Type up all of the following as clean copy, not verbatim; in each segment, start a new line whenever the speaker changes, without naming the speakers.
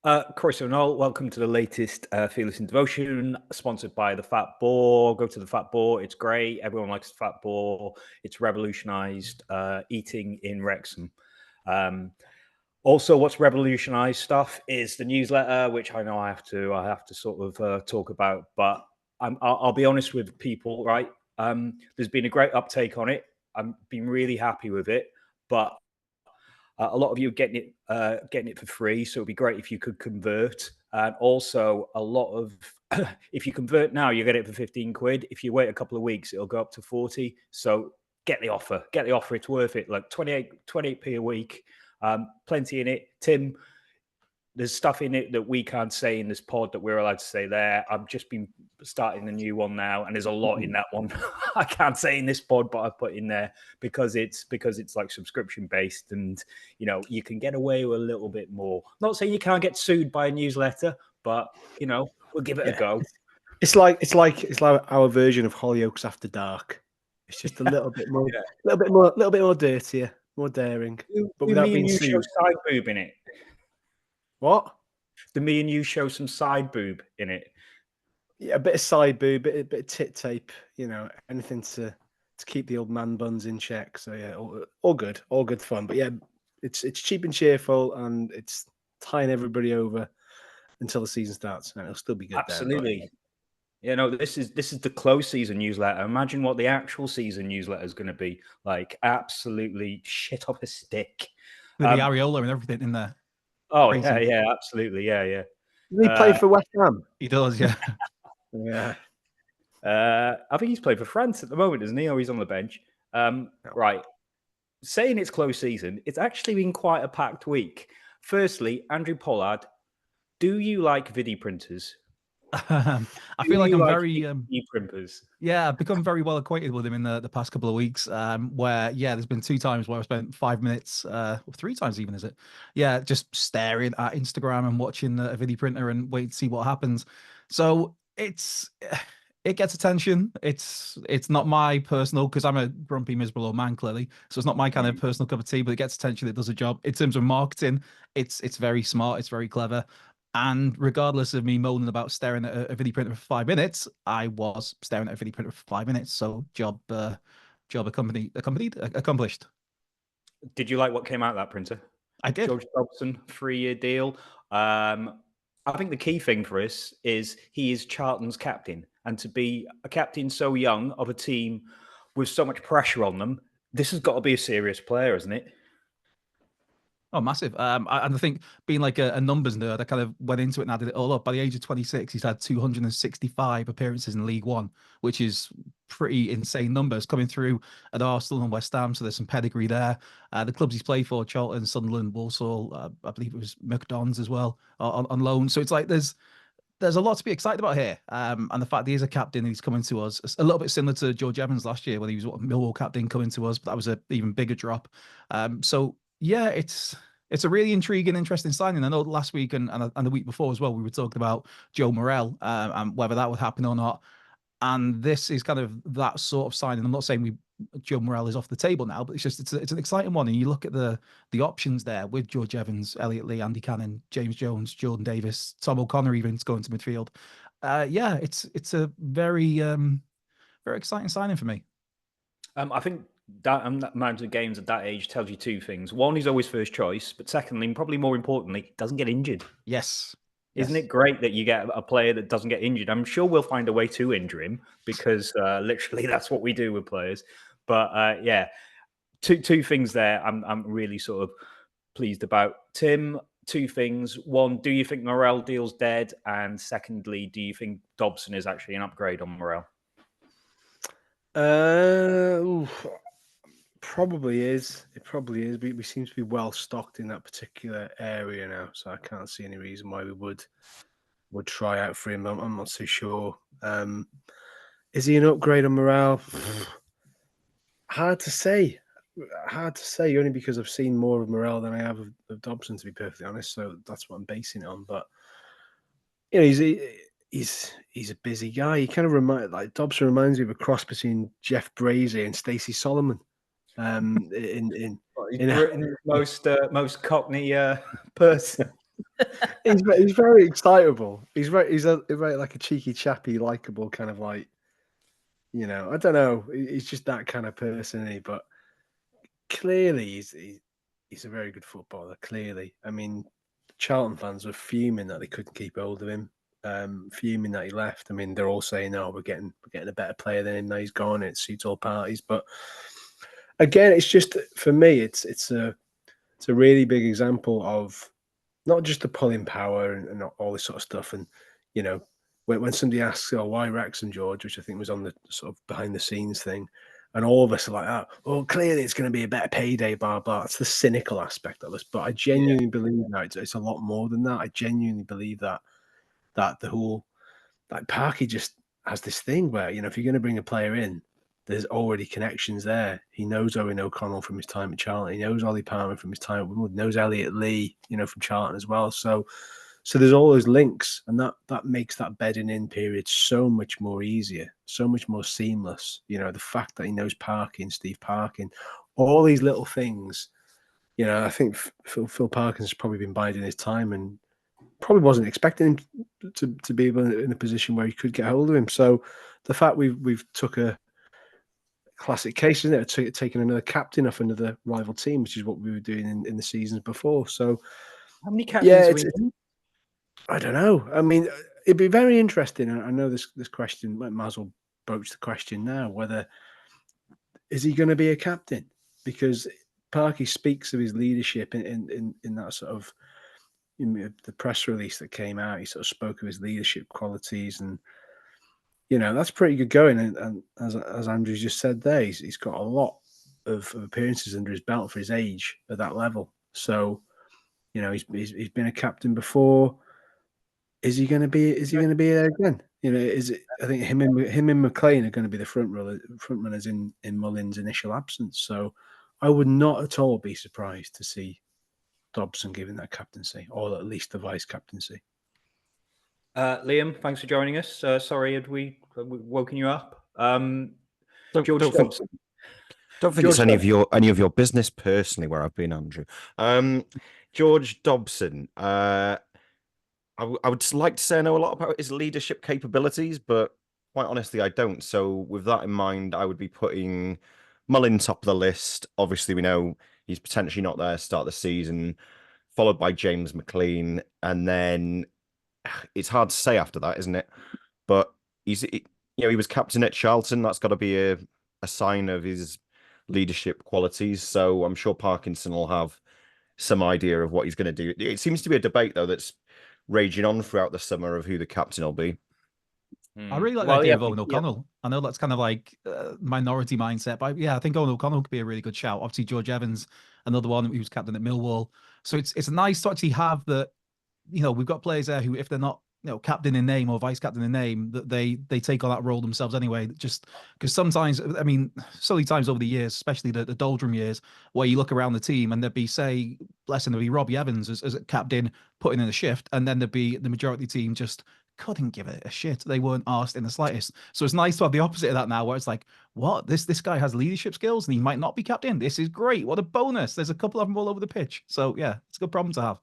Corey Noel, welcome to the latest Fearless in Devotion, sponsored by the Fat Boar. Go to the Fat Boar; it's great. Everyone likes the Fat Boar. It's revolutionised eating in Wrexham. Also, what's revolutionised stuff is the newsletter, which I know I have to sort of talk about. But I'll be honest with people, right? There's been a great uptake on it. I've been really happy with it, but a lot of you are getting it for free, so it'd be great if you could convert. And also, a lot of if you convert now, you get it for 15 quid. If you wait a couple of weeks, it'll go up to 40. So get the offer. Get the offer. It's worth it. Like 28p a week. Plenty in it. Tim, there's stuff in it that we can't say in this pod that we're allowed to say there. I've just been starting a new one now, and there's a lot in that one I can't say in this pod, but I've put in there because it's like subscription based, and you can get away with a little bit more. Not saying you can't get sued by a newsletter, but we'll give it a go.
It's like our version of Hollyoaks After Dark. It's just a little bit more, a little bit more dirtier, more daring, but without being sued.
Show side boob in it.
What?
The me and you show some side boob in it.
Yeah, a bit of side boob, a bit of tit tape, anything to keep the old man buns in check. So yeah, all good fun. But yeah, it's cheap and cheerful, and it's tying everybody over until the season starts, and it'll still be good.
Absolutely. This is the close season newsletter. Imagine what the actual season newsletter is going to be like. Absolutely shit off a stick.
With the areola and everything in there.
Oh, crazy. Yeah, absolutely. Yeah.
Does he play for West Ham?
He does, yeah.
Yeah.
I think he's playing for France at the moment, isn't he? Or he's on the bench. Right. Saying it's close season, it's actually been quite a packed week. Firstly, Andrew Pollard, do you like Vidiprinters?
I feel like I'm very
Vidiprinters.
Yeah, I've become very well acquainted with him in the past couple of weeks. Where there's been 2 times where I've spent 5 minutes, or 3 times even, is it? Yeah, just staring at Instagram and watching a Vidiprinter and waiting to see what happens. So it gets attention. It's not my personal, because I'm a grumpy, miserable old man, clearly. So it's not my kind of personal cup of tea, but it gets attention. It does a job. In terms of marketing, it's very smart. It's very clever. And regardless of me moaning about staring at a Vidiprinter for 5 minutes, I was staring at a Vidiprinter for 5 minutes. So job accomplished.
Did you like what came out of that printer?
I did.
George Dobson, 3-year deal. I think the key thing for us is he is Charlton's captain. And to be a captain so young of a team with so much pressure on them, this has got to be a serious player, isn't it?
Oh, massive. And I think being like a numbers nerd, I kind of went into it and added it all up. By the age of 26, he's had 265 appearances in League One, which is pretty insane numbers coming through at Arsenal and West Ham. So there's some pedigree there. The clubs he's played for, Charlton, Sunderland, Walsall, I believe it was McDonald's as well, on loan. So it's like there's a lot to be excited about here. And the fact that he's a captain, he's coming to us a little bit similar to George Evans last year when he was Millwall captain coming to us, but that was an even bigger drop. So yeah, it's a really intriguing, interesting signing. I know last week and the week before as well, we were talking about Joe Morel and whether that would happen or not. And this is kind of that sort of signing. I'm not saying Joe Morel is off the table now, but it's an exciting one. And you look at the options there with George Evans, Elliot Lee, Andy Cannon, James Jones, Jordan Davis, Tom O'Connor even going to midfield. It's a very very exciting signing for me.
I think that amount of games at that age tells you 2 things. One, he's always first choice, but secondly, and probably more importantly, doesn't get injured.
Yes.
Isn't it great that you get a player that doesn't get injured? I'm sure we'll find a way to injure him because literally that's what we do with players. But two things there I'm really sort of pleased about. Tim, 2 things. One, do you think Morel deal's dead? And secondly, do you think Dobson is actually an upgrade on Morel?
Probably is. It probably is. We seem to be well stocked in that particular area now, so I can't see any reason why we would try out for him. I'm not so sure. Is he an upgrade on Morel? Hard to say. Only because I've seen more of Morel than I have of Dobson, to be perfectly honest. So that's what I'm basing it on. But he's a busy guy. He kind of Dobson reminds me of a cross between Jeff Brazy and Stacey Solomon.
In Britain's most Cockney person.
he's very excitable. He's very like a cheeky chappy, likable kind of like, I don't know. He's just that kind of person, isn't he? But clearly, he's a very good footballer. Clearly, I mean, Charlton fans were fuming that they couldn't keep hold of him. Fuming that he left. I mean, they're all saying, "No, we're getting a better player than him. Now he's gone. It suits all parties." But again, it's just for me, it's a really big example of not just the pulling power and all this sort of stuff. And when somebody asks, "Oh, why Wrexham, George?" which I think was on the sort of behind the scenes thing. And all of us are like, "Oh, clearly it's going to be a better payday, blah, blah." It's the cynical aspect of this. But I genuinely believe that it's a lot more than that. I genuinely believe that the whole, like, Parky just has this thing where, if you're going to bring a player in, there's already connections there. He knows Owen O'Connell from his time at Charlton. He knows Ollie Palmer from his time at Wimbledon. Knows Elliot Lee, from Charlton as well. So there's all those links, and that makes that bedding in period so much more easier, so much more seamless. The fact that he knows Parkin, Steve Parkin, all these little things. I think Phil Parkin's probably been biding his time and probably wasn't expecting him to be in a position where he could get hold of him. So the fact we've took a classic case, isn't it? Taking another captain off another rival team, which is what we were doing in the seasons before. So
how many captains?
I don't know. I mean, it'd be very interesting. And I know this question, might as well broach the question now, whether is he going to be a captain? Because Parky speaks of his leadership in that sort of, the press release that came out. He sort of spoke of his leadership qualities, and that's pretty good going. And as Andrew just said there, he's got a lot of appearances under his belt for his age at that level. So he's been a captain before. Is he going to be there again? I think him and McLean are going to be the front runners in Mullin's initial absence. So I would not at all be surprised to see Dobson given that captaincy, or at least the vice captaincy.
Liam, thanks for joining us. Sorry, had we woken you up?
George Dobson. Don't think it's any of your business personally where I've been, Andrew. George Dobson. I would like to say I know a lot about his leadership capabilities, but quite honestly, I don't. So with that in mind, I would be putting Mullin top of the list. Obviously, we know he's potentially not there to start the season, followed by James McLean, and then it's hard to say after that, isn't it? But he was captain at Charlton. That's got to be a sign of his leadership qualities. So I'm sure Parkinson will have some idea of what he's going to do. It seems to be a debate, though, that's raging on throughout the summer of who the captain will be.
I really like the idea of Owen O'Connell. I know that's kind of like minority mindset, but I think Owen O'Connell could be a really good shout. Obviously, George Evans, another one who was captain at Millwall. So it's nice to actually have that. We've got players there who, if they're not captain in name or vice captain in name, that they take on that role themselves anyway. Just because sometimes, I mean, so many times over the years, especially the doldrum years, where you look around the team and there'd be, say, bless him, there'd be Robbie Evans as a captain putting in a shift, and then there'd be the majority team just couldn't give it a shit. They weren't asked in the slightest. So it's nice to have the opposite of that now, where it's like, what? This guy has leadership skills and he might not be captain. This is great. What a bonus. There's a couple of them all over the pitch. So yeah, it's a good problem to have.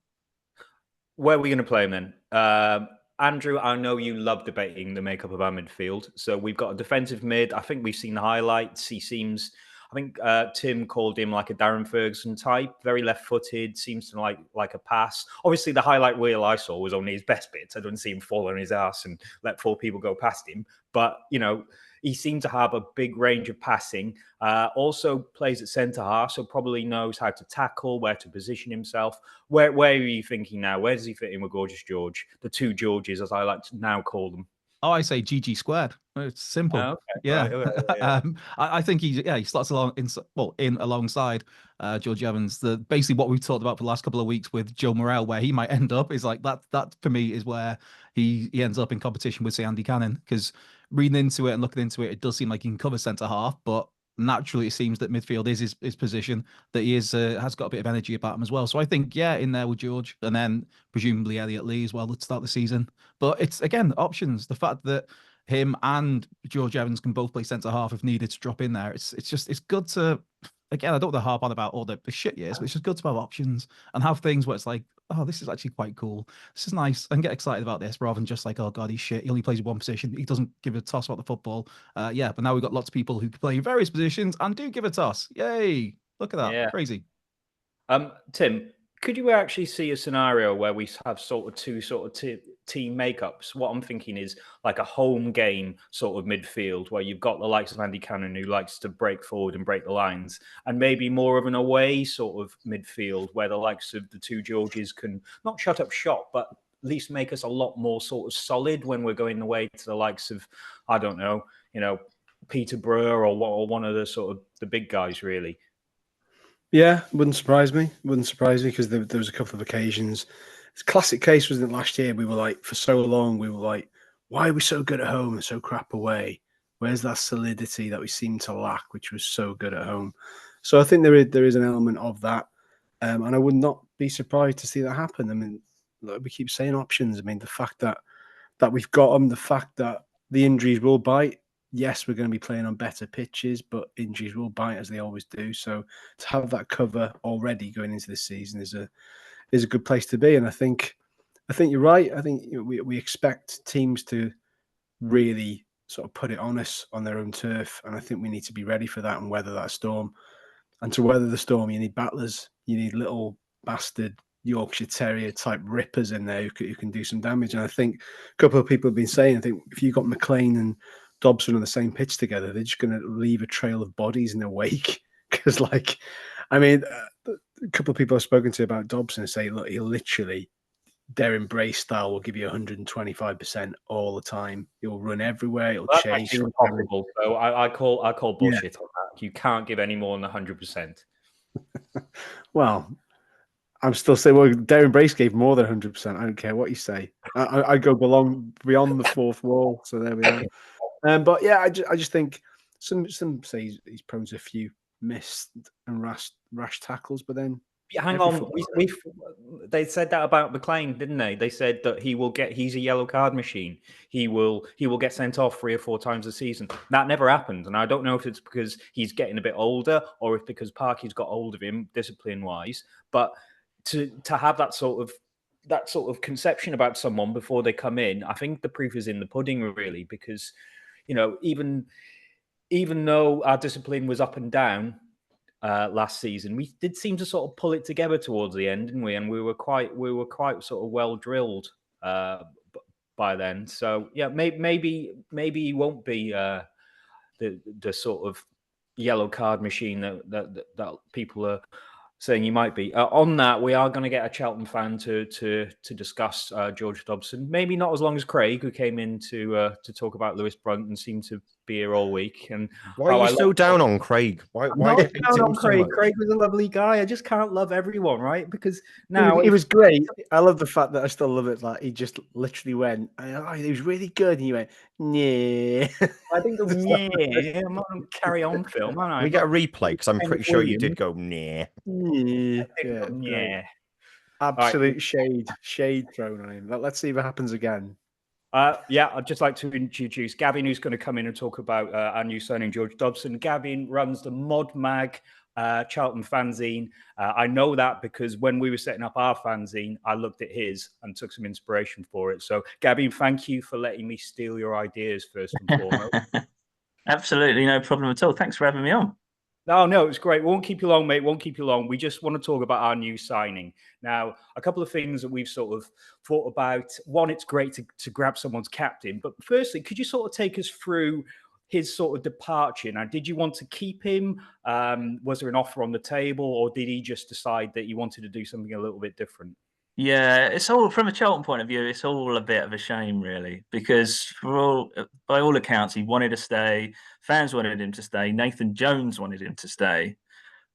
Where are we going to play him then? Andrew, I know you love debating the makeup of our midfield. So we've got a defensive mid. I think we've seen the highlights. He seems, I think Tim called him like a Darren Ferguson type, very left-footed, seems to like a pass. Obviously, the highlight reel I saw was only his best bits. I didn't see him fall on his ass and let 4 people go past him. But, he seemed to have a big range of passing. Also plays at centre half, so probably knows how to tackle, where to position himself. Where are you thinking now? Where does he fit in with Gorgeous George? The 2 Georges, as I like to now call them.
Oh, I say GG squared. It's simple.
Oh, okay.
Yeah.
Right.
I think he slots along in alongside George Evans. Basically what we've talked about for the last couple of weeks with Joe Morrell, where he might end up is like that for me is where he ends up in competition with, say, Andy Cannon, because reading into it and looking into it, it does seem like he can cover centre half, but naturally it seems that midfield is his position, that he is has got a bit of energy about him as well. So I think in there with George, and then presumably Elliot Lee as well to start the season. But it's again options. The fact that him and George Evans can both play centre half if needed to drop in there. It's good to, again, I don't want to harp on about all the shit years, but it's just good to have options and have things where it's like, oh, this is actually quite cool. This is nice. I can get excited about this rather than just like, oh God, he's shit. He only plays one position. He doesn't give a toss about the football. Yeah, but now we've got lots of people who play various positions and do give a toss. Yay. Look at that.
Yeah.
Crazy.
Tim, could you actually see a scenario where we have sort of two team makeups? What I'm thinking is like a home game sort of midfield where you've got the likes of Andy Cannon who likes to break forward and break the lines, and maybe more of an away sort of midfield where the likes of the two Georges can not shut up shop, but at least make us a lot more sort of solid when we're going away to the likes of, I don't know, Peterborough or one of the sort of the big guys, really.
Yeah, wouldn't surprise me. Wouldn't surprise me because there was a couple of occasions. It's a classic case, wasn't it? Last year, we were like, for so long, we were like, why are we so good at home and so crap away? Where's that solidity that we seem to lack, which was so good at home? So I think there is an element of that. And I would not be surprised to see that happen. I mean, like we keep saying options. I mean, the fact that we've got them, the fact that the injuries will bite. Yes, we're going to be playing on better pitches, but injuries will bite as they always do. So to have that cover already going into this season is a good place to be. And I think you're right. I think we expect teams to really sort of put it on us on their own turf, and I think we need to be ready for that and weather that storm. And to weather the storm, you need battlers. You need little bastard Yorkshire Terrier type rippers in there who can do some damage. And I think a couple of people have been saying, I think if you got McLean and Dobson on the same pitch together, they're just going to leave a trail of bodies in their wake. Because, like, I mean, a couple of people I've spoken to about Dobson say, look, he'll literally, Darren Bray style will give you 125% all the time. He'll run everywhere. He'll chase.
Impossible. So I call bullshit on that. You can't give any more than 100%.
Well, I'm still saying, well, Darren Brace gave more than 100%. I don't care what you say. I go beyond the fourth wall. So there we are. But yeah, I just think some say he's prone to a few missed and rash tackles, but then
hang on, they said that about McLean, didn't they? They said that he's a yellow card machine. He will get sent off 3 or 4 times a season. That never happened, and I don't know if it's because he's getting a bit older or if because Parky's got hold of him discipline wise. But to have that sort of conception about someone before they come in, I think the proof is in the pudding, really, because even though our discipline was up and down last season, we did seem to sort of pull it together towards the end, didn't we? And we were quite sort of well drilled by then. So yeah, maybe he won't be the sort of yellow card machine that people are saying he might be. On that, we are going to get a Charlton fan to discuss George Dobson. Maybe not as long as Craig, who came in to talk about Lewis Brunt and seemed to be here all week. And
why are you so down on Craig? Why
down on Craig? Craig was a lovely guy. I just can't love everyone, right? Because now
he was great. I love the fact that I still love it. Like he just literally went, "Oh, he was really good," and he went, "Yeah."
I think yeah. I'm not going to carry on film.
We get a replay because I'm pretty sure you did go yeah.
Yeah.
Absolute shade thrown on him. Let's see if it happens again.
I'd just like to introduce Gavin, who's going to come in and talk about our new signing, George Dobson. Gavin runs the Mod Mag Charlton fanzine. I know that because when we were setting up our fanzine, I looked at his and took some inspiration for it. So, Gavin, thank you for letting me steal your ideas first and foremost.
Absolutely, no problem at all. Thanks for having me on.
No, it's great. Won't keep you long, mate. Won't keep you long. We just want to talk about our new signing. Now, a couple of things that we've sort of thought about. One, it's great to grab someone's captain. But firstly, could you sort of take us through his sort of departure? Now, did you want to keep him? Was there an offer on the table? Or did he just decide that he wanted to do something a little bit different?
Yeah, it's all, from a Charlton point of view, it's all a bit of a shame, really, because by all accounts, he wanted to stay. Fans wanted him to stay. Nathan Jones wanted him to stay,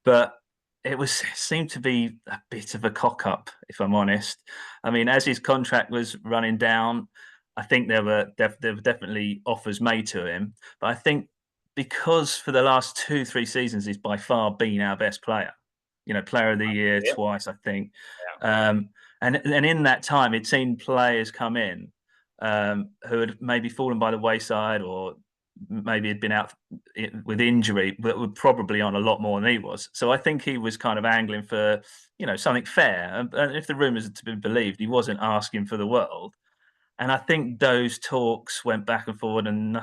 but it seemed to be a bit of a cock up, if I'm honest. I mean, as his contract was running down, I think there were definitely offers made to him, but I think because for the last 2-3 seasons, he's by far been our best player. Player of the year twice, I think. Yeah. And in that time, he'd seen players come in who had maybe fallen by the wayside or maybe had been out with injury, but were probably on a lot more than he was. So I think he was kind of angling for, something fair. And if the rumours are to be believed, he wasn't asking for the world. And I think those talks went back and forward and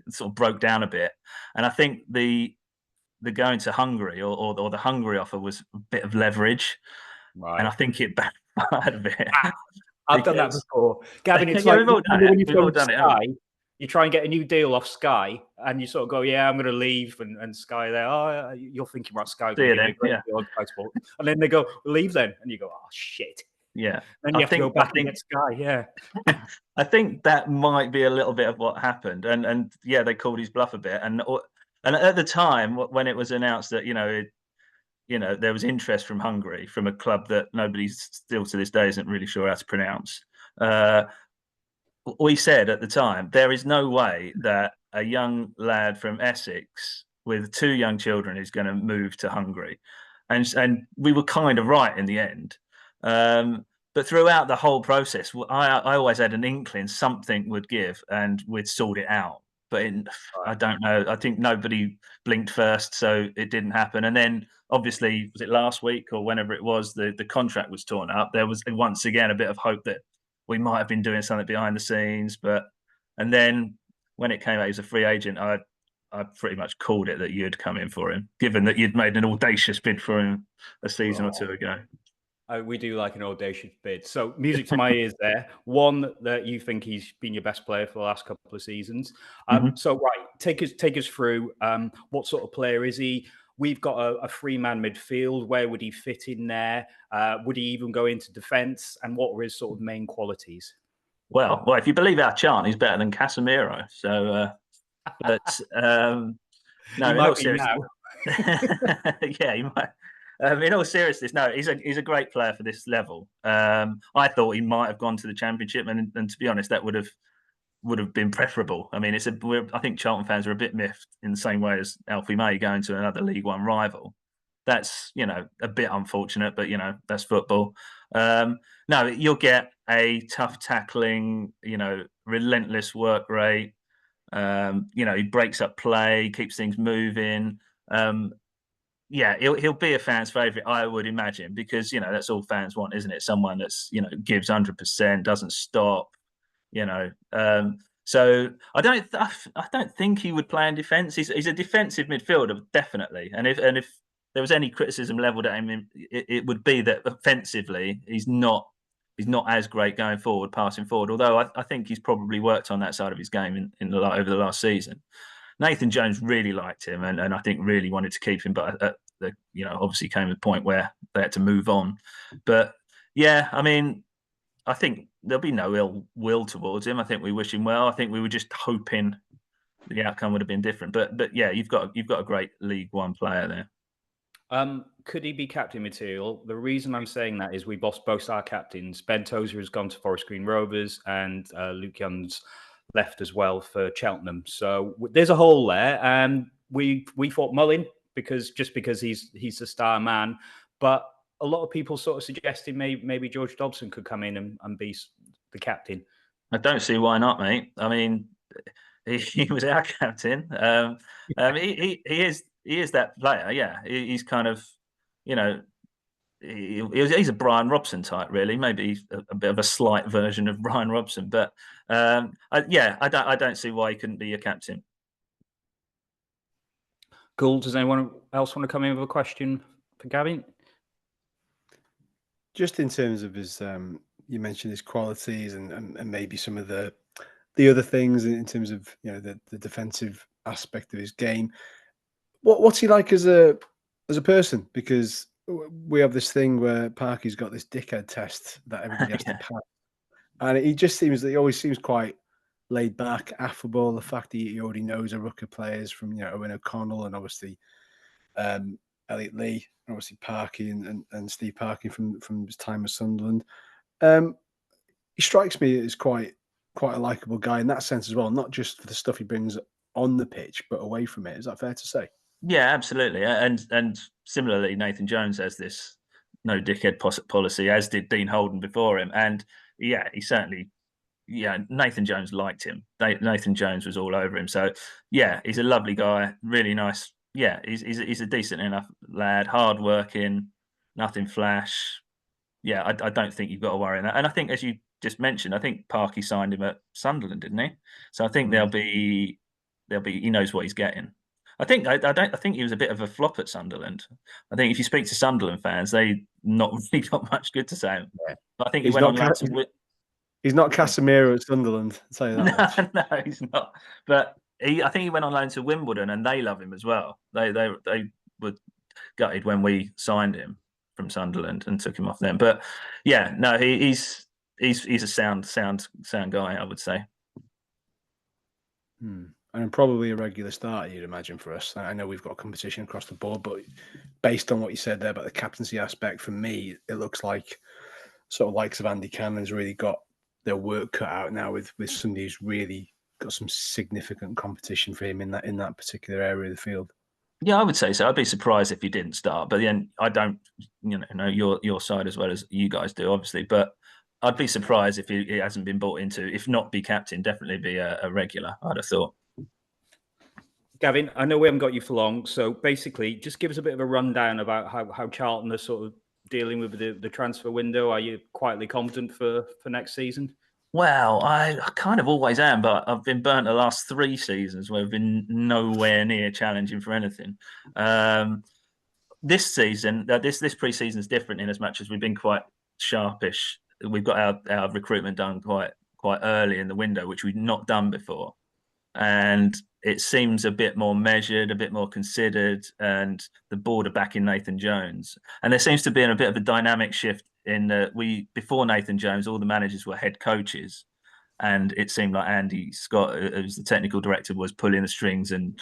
sort of broke down a bit. And I think the going to Hungary or the Hungary offer was a bit of leverage.
Right.
And I think it backfired a bit.
I've done that before. Gavin, it's
Yeah,
like
we've all done it.
when you
We've all
go
done it,
Sky, you try and get a new deal off Sky, and you sort of go, "Yeah, I'm going to leave," and Sky, there, "Oh, you're thinking about Sky,
See you
give me a
then,
great
yeah.
deal on Sky Sport," and then they go, "Leave then," and you go, "Oh shit."
Yeah.
Then you have to go back and get Sky. Yeah.
I think that might be a little bit of what happened, and yeah, they called his bluff a bit, and at the time when it was announced that there was interest from Hungary, from a club that nobody still to this day isn't really sure how to pronounce. We said at the time, there is no way that a young lad from Essex with 2 young children is going to move to Hungary. And we were kind of right in the end. But throughout the whole process, I always had an inkling something would give and we'd sort it out. But I don't know. I think nobody blinked first, so it didn't happen. And then, obviously, was it last week or whenever it was, the contract was torn up. There was once again a bit of hope that we might have been doing something behind the scenes. And then when it came out, he was a free agent. I pretty much called it that you'd come in for him, given that you'd made an audacious bid for him a season or 2 ago.
We do like an audacious bid. So, music to my ears there. One, that you think he's been your best player for the last couple of seasons. So, right, take us through. What sort of player is he? We've got a 3-man midfield. Where would he fit in there? Would he even go into defence? And what were his sort of main qualities?
Well, if you believe our chart, he's better than Casemiro. So, no, in all seriousness, yeah, he might. In all seriousness, no, he's a great player for this level. I thought he might have gone to the Championship, and to be honest, that would have been preferable. I mean, I think Charlton fans are a bit miffed in the same way as Alfie May going to another League One rival. That's a bit unfortunate, but that's football. No, you'll get a tough tackling, relentless work rate. He breaks up play, keeps things moving. Yeah, he'll be a fan's favourite, I would imagine, because that's all fans want, isn't it? Someone that's gives 100%, doesn't stop. So I don't think he would play in defence. He's a defensive midfielder, definitely. And if there was any criticism levelled at him, it would be that offensively he's not as great going forward, passing forward. Although I think he's probably worked on that side of his game over the last season. Nathan Jones really liked him, and I think really wanted to keep him, but obviously came to a point where they had to move on. But yeah, I mean, I think there'll be no ill will towards him. I think we wish him well. I think we were just hoping the outcome would have been different. But yeah, you've got a great League One player there.
Could he be captain material? The reason I'm saying that is we've lost both our captains. Ben Tozer has gone to Forest Green Rovers, and Luke Young's left as well for Cheltenham. So there's a hole there. And we thought Mullin because he's a star man. But a lot of people sort of suggesting maybe George Dobson could come in and be the captain.
I don't see why not, mate. I mean, he was our captain. He is that player. Yeah, he's kind of, he's a Brian Robson type, really. Maybe a bit of a slight version of Brian Robson, but I don't see why he couldn't be a captain.
Cool. Does anyone else want to come in with a question for Gavin?
Just in terms of his, you mentioned his qualities and maybe some of the other things in terms of the defensive aspect of his game. What's he like as a person? Because we have this thing where Parky's got this dickhead test that everybody has to pass, and he just seems that he always seems quite laid back, affable. The fact that he already knows a ruck of players from Owen O'Connell and obviously Elliot Lee, obviously Parky and Steve Parky from his time at Sunderland. He strikes me as quite a likable guy in that sense as well, not just for the stuff he brings on the pitch, but away from it. Is that fair to say?
Yeah, absolutely. And similarly, Nathan Jones has this no dickhead policy, as did Dean Holden before him. And yeah, he certainly, yeah, Nathan Jones liked him. Nathan Jones was all over him. So yeah, he's a lovely guy, really nice. Yeah, he's a decent enough lad, hard working, nothing flash. Yeah, I don't think you've got to worry about that. And I think, as you just mentioned, I think Parky signed him at Sunderland, didn't he? So I think there'll be he knows what he's getting. I think he was a bit of a flop at Sunderland. I think if you speak to Sunderland fans, they not really got much good to say.
Yeah.
But I think he went on loan to.
He's not Casemiro at Sunderland. I'll tell you that much.
No, he's not. But I think he went on loan to Wimbledon, and they love him as well. They were gutted when we signed him from Sunderland and took him off them. But yeah, no, he's a sound guy, I would say.
And probably a regular starter, you'd imagine, for us. I know we've got competition across the board, but based on what you said there about the captaincy aspect, for me, it looks like sort of likes of Andy Cannon's really got their work cut out now with somebody who's really got some significant competition for him in that particular area of the field.
Yeah, I would say so. I'd be surprised if he didn't start. But then I don't, know your side as well as you guys do, obviously. But I'd be surprised if he hasn't been brought into, if not be captain, definitely be a regular, I'd have thought.
Gavin, I know we haven't got you for long, so basically just give us a bit of a rundown about how Charlton are sort of dealing with the transfer window. Are you quietly confident for next season?
Well, I kind of always am, but I've been burnt the last 3 seasons where we've been nowhere near challenging for anything. This season, this pre-season is different in as much as we've been quite sharpish. We've got our recruitment done quite early in the window, which we've not done before. And it seems a bit more measured, a bit more considered, and the board are backing Nathan Jones. And there seems to be a bit of a dynamic shift in that before Nathan Jones, all the managers were head coaches, and it seemed like Andy Scott, as the technical director, was pulling the strings and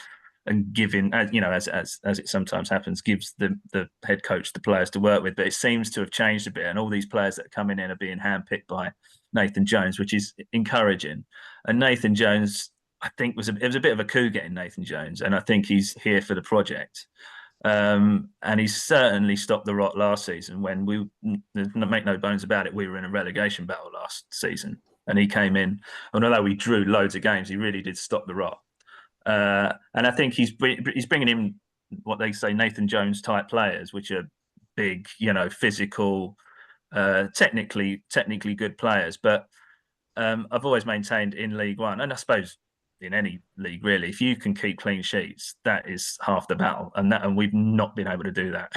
giving, as it sometimes happens, gives the head coach the players to work with. But it seems to have changed a bit, and all these players that are coming in are being handpicked by Nathan Jones, which is encouraging. And Nathan Jones, I think, it was a bit of a coup getting Nathan Jones, and I think he's here for the project. And he's certainly stopped the rot last season when make no bones about it, we were in a relegation battle last season, and he came in, and although we drew loads of games, he really did stop the rot. And I think he's bringing in what they say Nathan Jones type players, which are big, physical, technically good players. But I've always maintained in League One, and I suppose in any league really, if you can keep clean sheets, that is half the battle, and we've not been able to do that.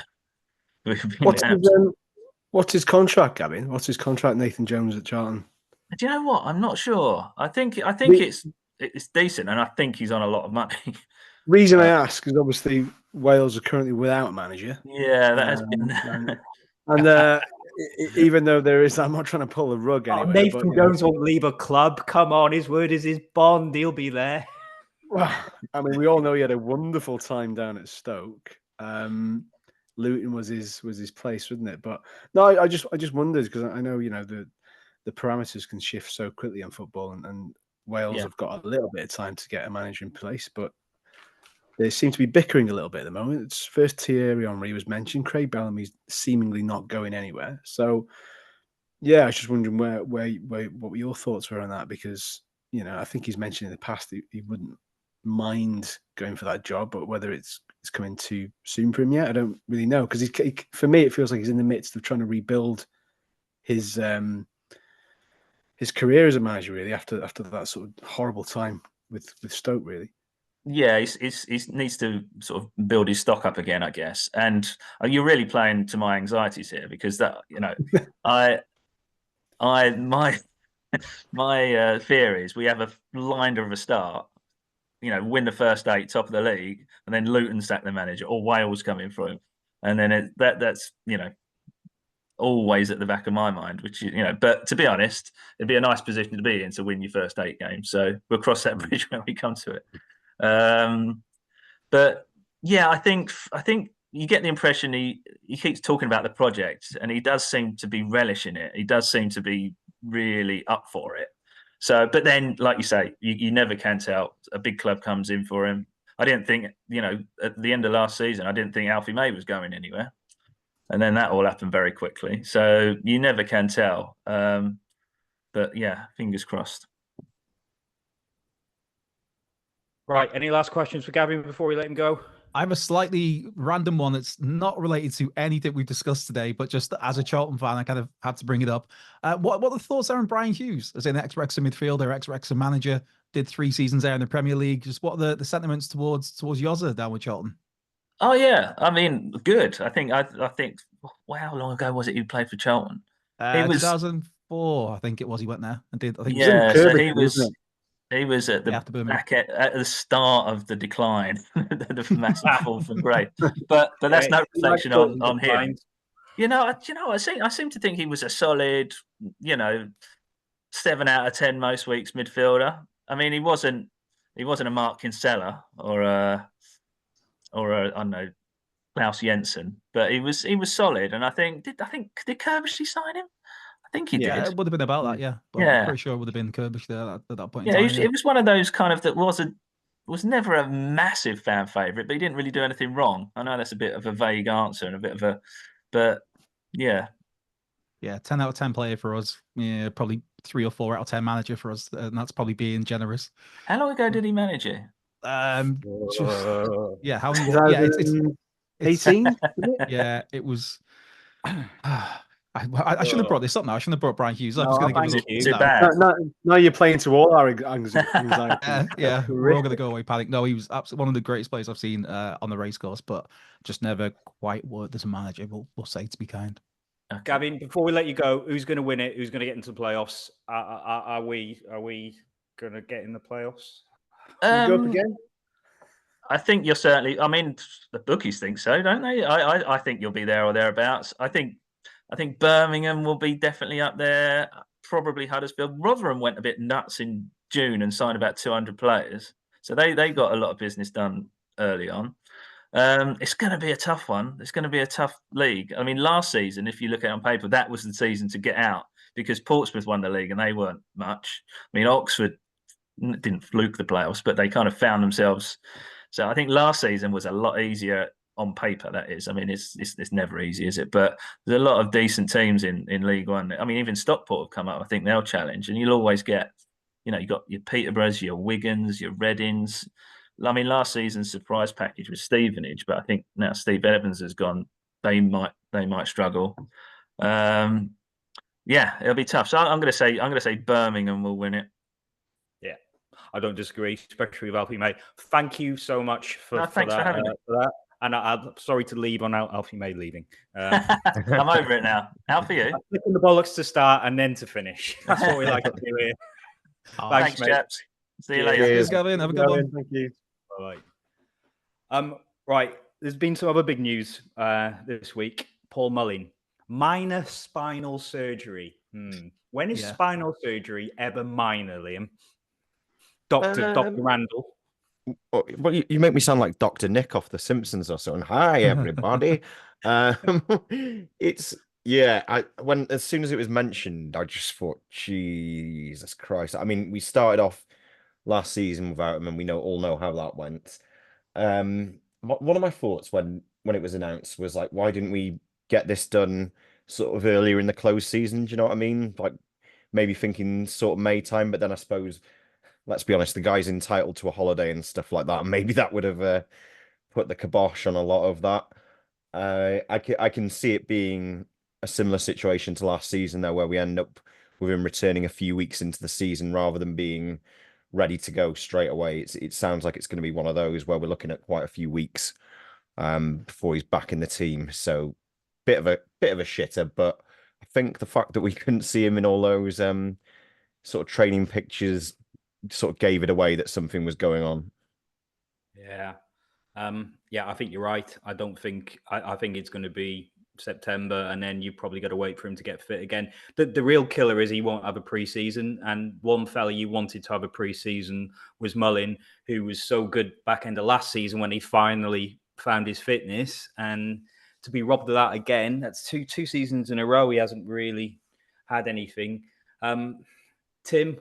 What's his contract, Gavin? What's his contract, Nathan Jones at Charlton?
Do you know what? I'm not sure. I think it's decent, and I think he's on a lot of money.
Reason I ask is obviously Wales are currently without a manager.
Yeah, that has been.
And even though there is, I'm not trying to pull the rug anywhere.
Nathan Jones won't leave a club. Come on, his word is his bond. He'll be there.
Well, I mean, we all know he had a wonderful time down at Stoke. Luton was his place, wasn't it? But no, I just wondered because I know the parameters can shift so quickly in football, and Wales have got a little bit of time to get a manager in place, but they seem to be bickering a little bit at the moment. It's first Thierry Henry was mentioned. Craig Bellamy's seemingly not going anywhere. So, yeah, I was just wondering where what your thoughts were on that, because I think he's mentioned in the past he wouldn't mind going for that job, but whether it's coming too soon for him yet, I don't really know. Because for me, it feels like he's in the midst of trying to rebuild his career as a manager, really, after that sort of horrible time with Stoke, really.
Yeah, he needs to sort of build his stock up again, I guess. And you're really playing to my anxieties here, because that, my fear is we have a blinder of a start, win the first 8, top of the league, and then Luton sack the manager, or Wales come in for him, and then that's always at the back of my mind, which but to be honest, it'd be a nice position to be in to win your first 8 games. So we'll cross that bridge when we come to it. But yeah, I think you get the impression he keeps talking about the project, and he does seem to be relishing it. He does seem to be really up for it. So, but then, like you say, you never can tell. A big club comes in for him. I didn't think, at the end of last season, I didn't think Alfie May was going anywhere. And then that all happened very quickly. So you never can tell. But yeah, fingers crossed.
Right. Any last questions for Gavin before we let him go?
I have a slightly random one that's not related to anything we've discussed today, but just as a Charlton fan, I kind of had to bring it up. What the thoughts are on Brian Hughes as an ex-Wrexham midfielder, ex-Wrexham manager, did 3 seasons there in the Premier League. Just what are the sentiments towards Yozza down with Charlton?
Oh yeah, I mean, good. I think. Well, how long ago was it you played for Charlton? He was
2004, I think it was. He went there and did. I think
yeah. So he was. He was at the
back
at the start of the decline, the massive fall from grade. But that's no reflection on him. I seem to think he was a solid, 7 out of 10 most weeks midfielder. I mean, he wasn't a Mark Kinsella or a I don't know, Klaus Jensen, but he was solid. And I think did Kerbishley sign him? I think he did.
It would have been about that, yeah. But I'm pretty sure it would have been Kirbish there at that point in time.
It was one of those kind of that was never a massive fan favourite, but he didn't really do anything wrong. I know that's a bit of a vague answer and a bit of but yeah.
Yeah, 10 out of 10 player for us. Yeah, probably 3 or 4 out of 10 manager for us, and that's probably being generous.
How long ago did he manage you?
How many?
Yeah, it's 18.
Yeah, it was. I shouldn't have brought this up now. I shouldn't have brought Brian Hughes up.
No,
going to
give it bad.
No, you're playing to all our anxiety.
Yeah, we're all going to go away panic. No, he was absolutely one of the greatest players I've seen on the racecourse, but just never quite worked as a manager. We'll say, to be kind.
Okay. Gavin, before we let you go, who's going to win it? Who's going to get into the playoffs? Are we going to get in the playoffs?
Go up again?
I think you're certainly. I mean, the bookies think so, don't they? I think you'll be there or thereabouts. I think Birmingham will be definitely up there. Probably Huddersfield. Rotherham went a bit nuts in June and signed about 200 players, so they got a lot of business done early on. It's going to be a tough one. It's going to be a tough league. I mean, last season, if you look at it on paper, that was the season to get out because Portsmouth won the league and they weren't much. I mean, Oxford didn't fluke the playoffs, but they kind of found themselves. So I think last season was a lot easier on paper. That is, I mean, it's never easy, is it? But there's a lot of decent teams in League One. I mean, even Stockport have come up. I think they'll challenge, and you'll always get, you got your Peterboroughs, your Wigans, your Readings. I mean, last season's surprise package was Stevenage, but I think now Steve Evans has gone. They might struggle. Yeah, it'll be tough. So I'm going to say Birmingham will win it.
Yeah, I don't disagree, especially with Alfie May. Thank you so much for
thanks for having me.
For that. And I'm sorry to leave on Alfie May leaving.
I'm over it now. How for you?
Flicking the bollocks to start and then to finish. That's what we like to do here.
Thanks, chaps. See you later.
Cheers, Gavin. Have a good one.
Thank you.
Bye. Right. There's been some other big news this week. Paul Mullin, minor spinal surgery. When is spinal surgery ever minor, Liam? Dr. Randall.
Well, you make me sound like Dr. Nick off The Simpsons or something. Hi, everybody. As soon as it was mentioned, I just thought, Jesus Christ. I mean, we started off last season without him, and we all know how that went. One of my thoughts when it was announced was like, why didn't we get this done sort of earlier in the close season? Do you know what I mean? Like maybe thinking sort of May time, but then I suppose, let's be honest, the guy's entitled to a holiday and stuff like that. And maybe that would have put the kibosh on a lot of that. I can see it being a similar situation to last season, though, where we end up with him returning a few weeks into the season rather than being ready to go straight away. It sounds like it's going to be one of those where we're looking at quite a few weeks before he's back in the team. So bit of a shitter, but I think the fact that we couldn't see him in all those sort of training pictures sort of gave it away that something was going on.
Yeah. I think you're right. I think it's going to be September, and then you probably got to wait for him to get fit again. The real killer is he won't have a pre-season, and one fella you wanted to have a pre-season was Mullin, who was so good back end of last season when he finally found his fitness, and to be robbed of that again, that's two seasons in a row he hasn't really had anything. Tim,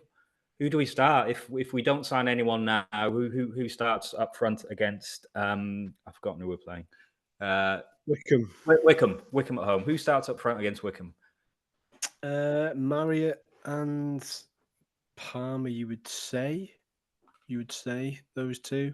who do we start if we don't sign anyone now? Who starts up front against? I've forgotten who we're playing.
Wickham
at home. Who starts up front against Wickham?
Marriott, and Palmer, you would say those two.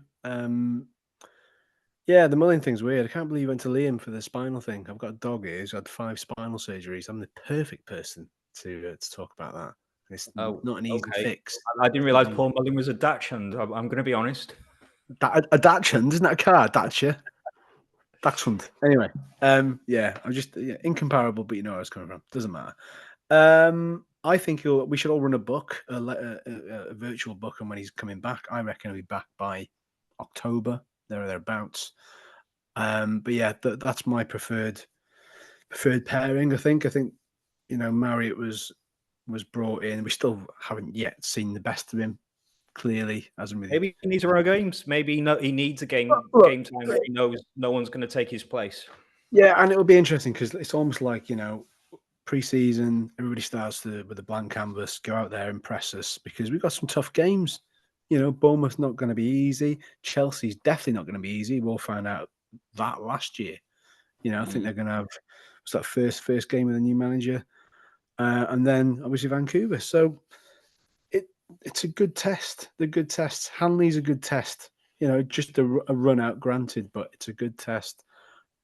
Yeah, the Mullin thing's weird. I can't believe you went to Liam for the spinal thing. I've got a dog here who's had 5 spinal surgeries. I'm the perfect person to talk about that. It's
Oh,
not an easy
okay.
fix.
I didn't realize Paul Mullin was a Dachshund. I'm going to be honest.
A Dachshund, isn't that a car? Dacia. Dachshund. Anyway, yeah, I'm just incomparable, but you know where I was coming from. Doesn't matter. I think we should all run a book, a virtual book, and when he's coming back, I reckon he'll be back by October, thereabouts. But yeah, that's my preferred pairing. I think Marriott was brought in. We still haven't yet seen the best of him. Clearly, hasn't really.
Maybe he needs to run games. Maybe he needs a game time where he knows no one's going to take his place.
Yeah, and it'll be interesting because it's almost like pre-season, everybody starts with a blank canvas, go out there, impress us, because we've got some tough games. Bournemouth's not going to be easy. Chelsea's definitely not going to be easy. We'll find out that last year. I think they're going to have that first game with the new manager, and then obviously Vancouver. So it's a good test. The good tests. Hanley's a good test. Just a run out, granted, but it's a good test.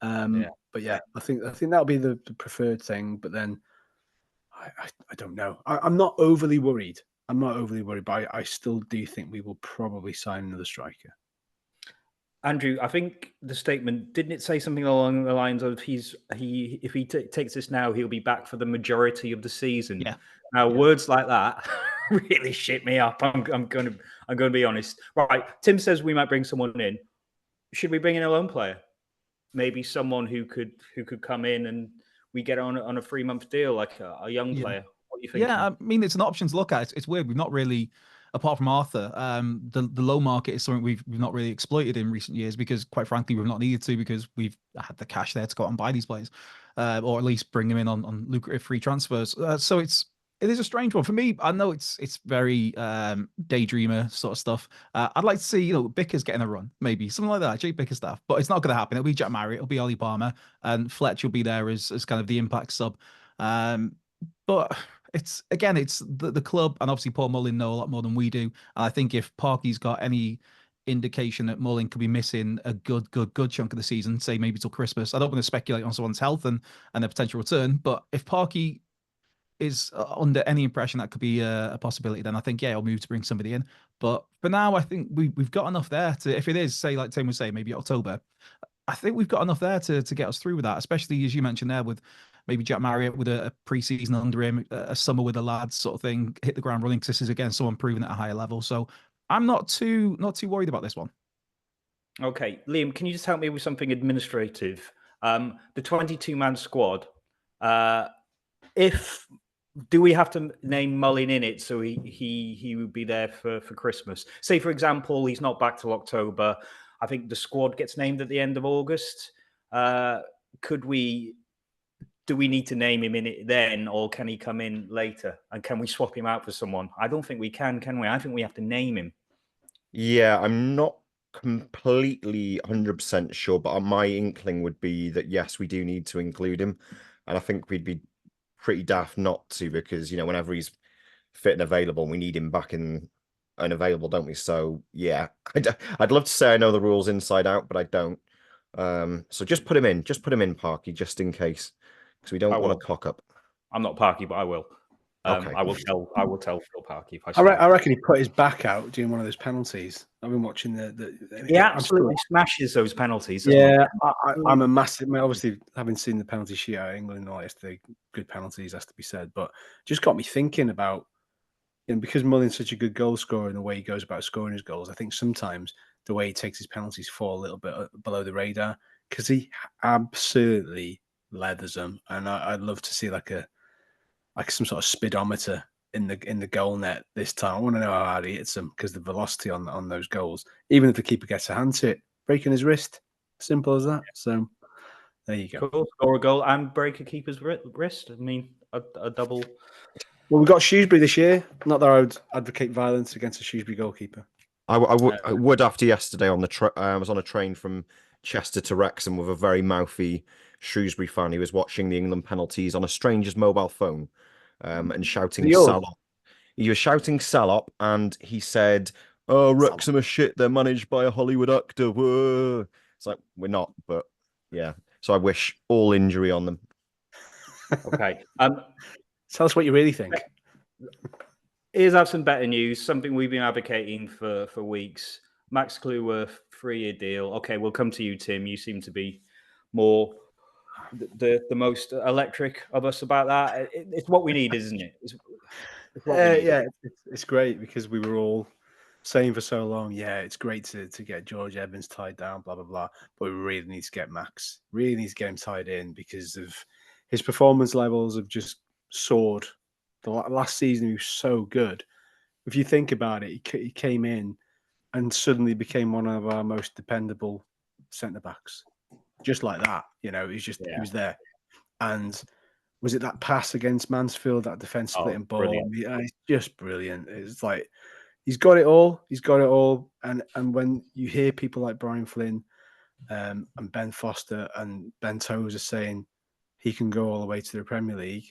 But yeah, I think that'll be the preferred thing. But then I don't know. I'm not overly worried. But I still do think we will probably sign another striker.
Andrew, I think the statement, didn't it say something along the lines of if he takes this now, he'll be back for the majority of the season.
Yeah.
Now, words like that really shit me up. I'm going to be honest. Right. Tim says we might bring someone in. Should we bring in a loan player? Maybe someone who could come in and we get on a 3-month deal, like a young player. What do you think?
Yeah, I mean, it's an option to look at. It's weird. We've not really, apart from Arthur, the low market is something we've not really exploited in recent years because, quite frankly, we've not needed to because we've had the cash there to go out and buy these players, or at least bring them in on lucrative free transfers. So it is a strange one for me. I know it's very daydreamer sort of stuff. I'd like to see Bicker's getting a run, maybe something like that, Jake Bicker stuff. But it's not going to happen. It'll be Jack Marriott, it'll be Ollie Palmer, and Fletch will be there as kind of the impact sub. But it's the club, and obviously Paul Mullin know a lot more than we do. And I think if Parky's got any indication that Mullin could be missing a good chunk of the season, say maybe till Christmas, I don't want to speculate on someone's health and a potential return. But if Parky is under any impression that could be a possibility, then I think he'll move to bring somebody in. But for now, I think we've got enough there to, if it is, say, like Tim was saying, maybe October, I think we've got enough there to get us through with that, especially as you mentioned there with maybe Jack Marriott with a pre-season under him, a summer with the lads sort of thing, hit the ground running, because this is again someone proven at a higher level. So I'm not too worried about this one.
Okay, Liam, can you just help me with something administrative? The 22-man squad. Do we have to name Mullin in it so he would be there for Christmas? Say, for example, he's not back till October. I think the squad gets named at the end of August. Do we need to name him in it then, or can he come in later? And can we swap him out for someone? I don't think we can we? I think we have to name him.
Yeah, I'm not completely 100% sure, but my inkling would be that, yes, we do need to include him. And I think we'd be pretty daft not to, because, whenever he's fit and available, we need him back and available, don't we? So, yeah, I'd love to say I know the rules inside out, but I don't. So just put him in, Parky, just in case. Because we don't want to cock up.
I'm not Parky, but I will.
Okay.
I will tell Phil Parky if
I reckon he put his back out doing one of those penalties. I've been watching
he absolutely smashes those penalties.
Yeah, I'm a massive. Obviously, having seen the penalty sheet out of England and all yesterday, good penalties has to be said. But just got me thinking about, because Mullin's such a good goal scorer and the way he goes about scoring his goals. I think sometimes the way he takes his penalties fall a little bit below the radar, because he absolutely leathers them, and I'd love to see like some sort of speedometer in the goal net this time. I want to know how hard he hits them, because the velocity on those goals, even if the keeper gets a hand to it, breaking his wrist, simple as that. So there you go.
Cool. Score a goal and break a keeper's wrist. I mean, a double.
Well, we've got Shrewsbury this year. Not that I would advocate violence against a Shrewsbury goalkeeper.
I would after yesterday on the I was on a train from Chester to Wrexham with a very mouthy Shrewsbury fan who was watching the England penalties on a stranger's mobile phone. and shouting Salop. He was shouting Salop, and he said, "Oh, Wrexham are shit. They're managed by a Hollywood actor." Whoa. It's like, we're not, but yeah. So I wish all injury on them.
Okay.
Tell us what you really think.
Here's have some better news. Something we've been advocating for weeks. Max Cluworth, 3-year deal. Okay, we'll come to you, Tim. You seem to be more the most electric of us about that. It's what we need, isn't it? It's what we need.
Yeah, it's great because we were all saying for so long, yeah, it's great to get George Evans tied down, blah, blah, blah. But we really need to get Max. Really need to get him tied in because of his performance levels have just soared. The last season, he was so good. If you think about it, he came in and suddenly became one of our most dependable centre-backs. Just like that, he was there. And was it that pass against Mansfield, that defence splitting ball? Yeah, it's just brilliant. It's like he's got it all. He's got it all. And when you hear people like Brian Flynn and Ben Foster and Ben Tozer saying he can go all the way to the Premier League,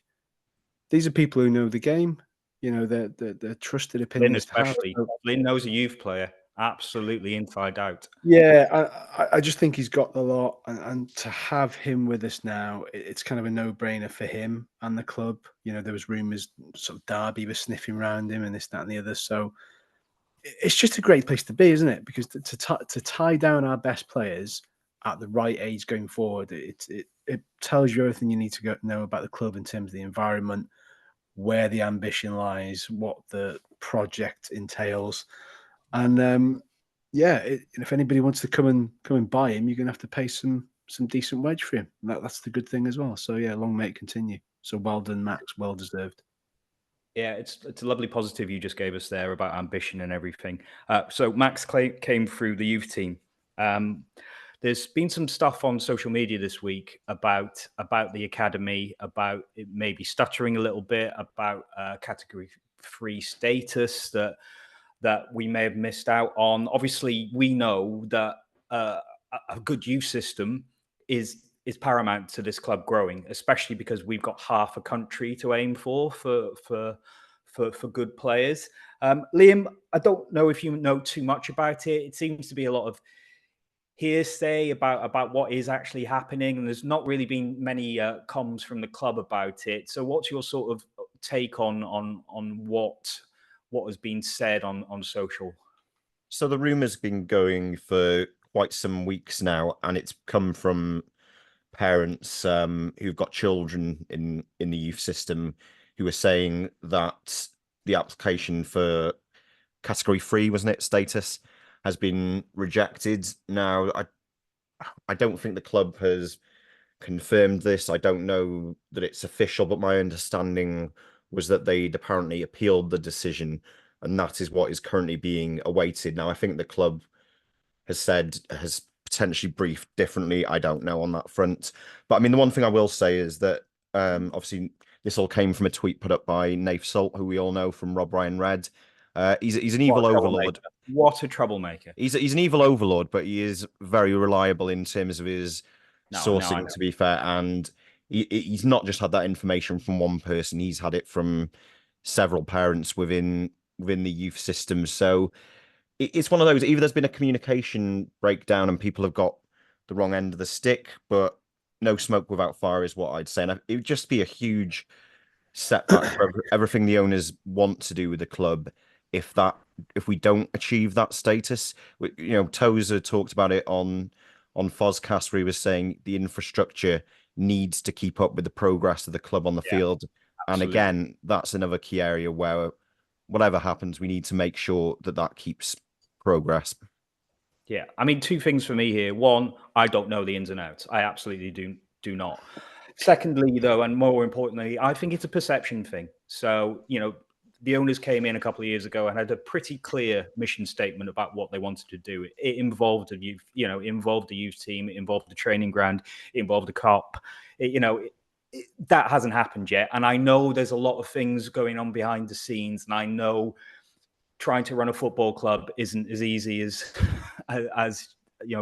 these are people who know the game. They're trusted opinions.
Flynn especially. Flynn knows a youth player. Absolutely inside out.
Yeah, I just think he's got the lot, and to have him with us now, it's kind of a no-brainer for him and the club. There was rumours sort of Derby was sniffing around him and this, that, and the other. So it's just a great place to be, isn't it? Because to tie down our best players at the right age going forward, it tells you everything you need to know about the club in terms of the environment, where the ambition lies, what the project entails. And if anybody wants to come and buy him, you're gonna have to pay some decent wage for him. That's the good thing as well. So yeah, long may it continue. So well done, Max. Well deserved.
Yeah, it's a lovely positive you just gave us there about ambition and everything. So Max came through the youth team. There's been some stuff on social media this week about the academy, about it maybe stuttering a little bit, about category 3 status that we may have missed out on. Obviously, we know that a good youth system is paramount to this club growing, especially because we've got half a country to aim for good players. Liam, I don't know if you know too much about it. It seems to be a lot of hearsay about what is actually happening, and there's not really been many comms from the club about it. So what's your sort of take on what has been said on social?
So the rumour's been going for quite some weeks now, and it's come from parents who've got children in the youth system who are saying that the application for category 3, wasn't it, status, has been rejected. Now, I don't think the club has confirmed this. I don't know that it's official, but my understanding was that they'd apparently appealed the decision, and that is what is currently being awaited. Now, I think the club has potentially briefed differently. I don't know on that front. But I mean, the one thing I will say is that obviously this all came from a tweet put up by Nath Salt, who we all know from Rob Ryan Red. He's an evil overlord.
What a troublemaker.
He's an evil overlord, but he is very reliable in terms of his sourcing, to be fair. And he's not just had that information from one person. He's had it from several parents within the youth system. So it's one of those, either there's been a communication breakdown and people have got the wrong end of the stick, but no smoke without fire is what I'd say. And it would just be a huge setback for everything the owners want to do with the club if we don't achieve that status. Tozer talked about it on Fozcast, where he was saying the infrastructure needs to keep up with the progress of the club on the field. Absolutely. And again, that's another key area where whatever happens, we need to make sure that keeps progress.
Yeah, I mean, two things for me here. One, I don't know the ins and outs. I absolutely do not. Secondly, though, and more importantly, I think it's a perception thing. So, the owners came in a couple of years ago and had a pretty clear mission statement about what they wanted to do. It involved the youth team, it involved the training ground, it involved the cop. That hasn't happened yet. And I know there's a lot of things going on behind the scenes, and I know trying to run a football club isn't as easy as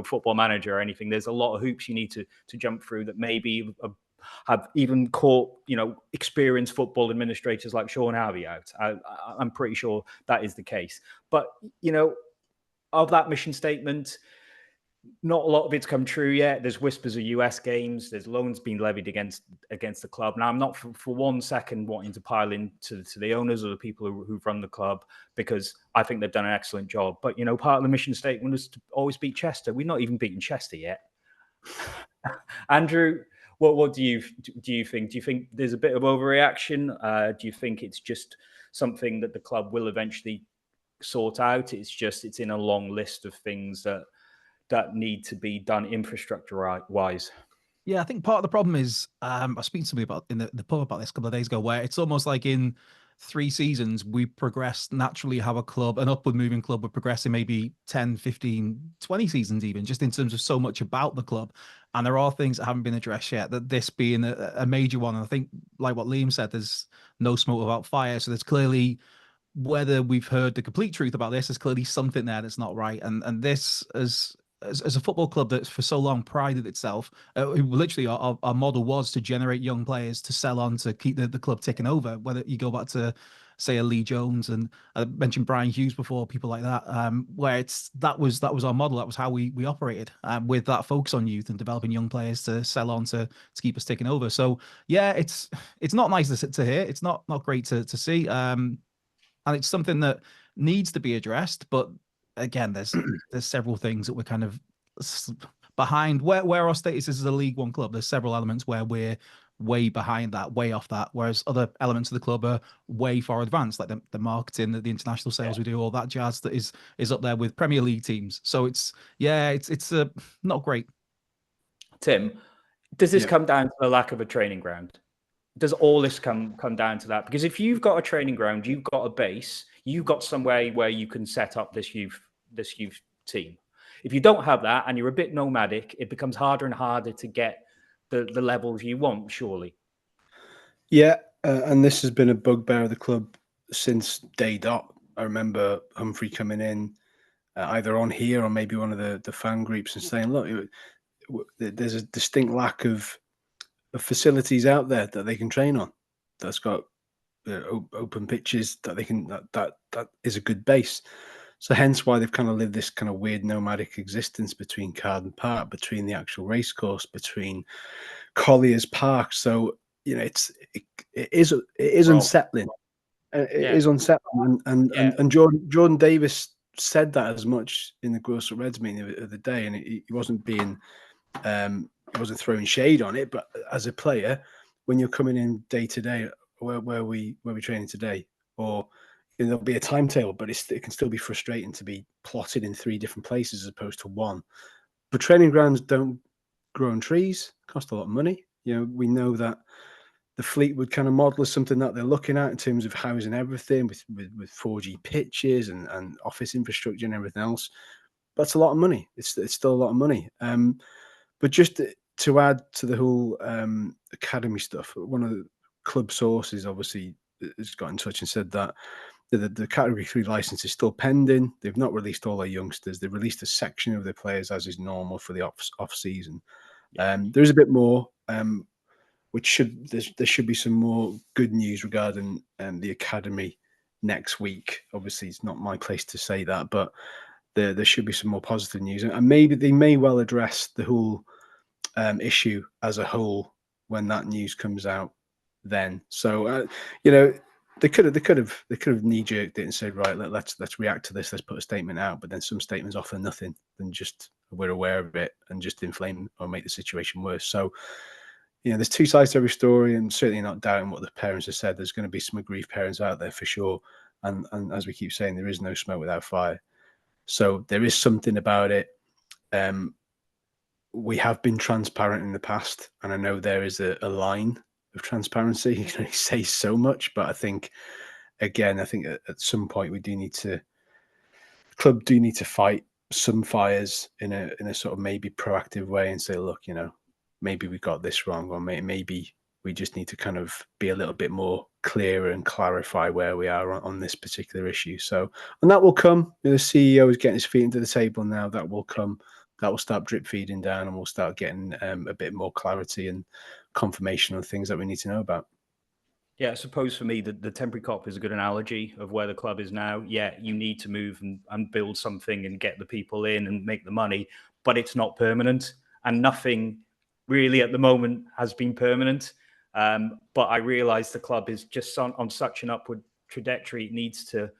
Football Manager or anything. There's a lot of hoops you need to jump through that maybe have even caught, experienced football administrators like Sean Harvey out. I'm pretty sure that is the case. But, of that mission statement, not a lot of it's come true yet. There's whispers of US games. There's loans being levied against the club. Now, I'm not for 1 second wanting to pile into the owners or the people who've run the club, because I think they've done an excellent job. But, part of the mission statement is to always beat Chester. We've not even beaten Chester yet. Andrew, what do you think? Do you think there's a bit of overreaction? Do you think it's just something that the club will eventually sort out? It's in a long list of things that need to be done infrastructure wise.
Yeah, I think part of the problem is I was speaking to somebody about in the pub about this a couple of days ago, where it's almost like in 3 seasons we progressed naturally how a club, an upward moving club, would progress in maybe 10, 15, 20 seasons even, just in terms of so much about the club. And there are things that haven't been addressed yet, that this being a major one. And I think, like what Liam said, there's no smoke without fire. So there's clearly, whether we've heard the complete truth about this, there's clearly something there that's not right. And this, as a football club that for so long prided itself, literally our model was to generate young players to sell on, to keep the club ticking over. Whether you go back to, say, a Lee Jones, and I mentioned Brian Hughes before, people like that, where that was our model. That was how we operated, with that focus on youth and developing young players to sell on to keep us ticking over. So yeah, it's not nice to hear. It's not great to see, and it's something that needs to be addressed. But again, there's several things that we're kind of behind. Where our status is as a League One club, there's several elements where we're way behind that, way off that, whereas other elements of the club are way far advanced, like the marketing, the international sales we do, all that jazz that is up there with Premier League teams. So it's not great.
Tim, does this come down to the lack of a training ground? Does all this come down to that? Because if you've got a training ground, you've got a base, you've got somewhere where you can set up this youth team. If you don't have that and you're a bit nomadic, it becomes harder and harder to get the levels you want, surely.
Yeah, and this has been a bugbear of the club since day dot. I remember Humphrey coming in either on here or maybe one of the fan groups and saying, look, there's a distinct lack of facilities out there that they can train on, that's got open pitches that they can, that is a good base. So hence why they've kind of lived this kind of weird nomadic existence between Carden Park, between the actual racecourse, between Collier's Park. So it is unsettling. It is unsettling, and Jordan Davis said that as much in the Gross Reds meeting of the day, and he wasn't being he wasn't throwing shade on it, but as a player, when you're coming in day to day, where we training today, or there'll be a timetable, but it can still be frustrating to be plotted in 3 different places as opposed to 1. But training grounds don't grow on trees, cost a lot of money. We know that the Fleetwood kind of model is something that they're looking at in terms of housing everything with 4G pitches and office infrastructure and everything else. That's a lot of money. It's still a lot of money. But just to add to the whole academy stuff, one of the club sources obviously has got in touch and said that the Category 3 license is still pending. They've not released all their youngsters. They've released a section of their players, as is normal for the off season. There is a bit more, there should be some more good news regarding the academy next week. Obviously, it's not my place to say that, but there should be some more positive news, and maybe they may well address the whole issue as a whole when that news comes out. Then, so they could have knee-jerked it and said, right, let's react to this, let's put a statement out. But then some statements offer nothing than just we're aware of it and just inflame or make the situation worse. So there's 2 sides to every story, and certainly not doubting what the parents have said. There's going to be some aggrieved parents out there for sure, and as we keep saying, there is no smoke without fire. So there is something about it. We have been transparent in the past, and I know there is a line of transparency. You can only say so much, but I think at some point the club do need to fight some fires in a sort of maybe proactive way and say, look, maybe we got this wrong, or maybe we just need to kind of be a little bit more clearer and clarify where we are on this particular issue. So, and that will come. The CEO is getting his feet into the table now. That will come. That will start drip feeding down, and we'll start getting a bit more clarity. And confirmation of things that we need to know about.
Yeah, I suppose for me, the temporary cop is a good analogy of where the club is now. Yeah, you need to move and build something and get the people in and make the money, but it's not permanent. And nothing really at the moment has been permanent. But I realise the club is just on such an upward trajectory. It needs to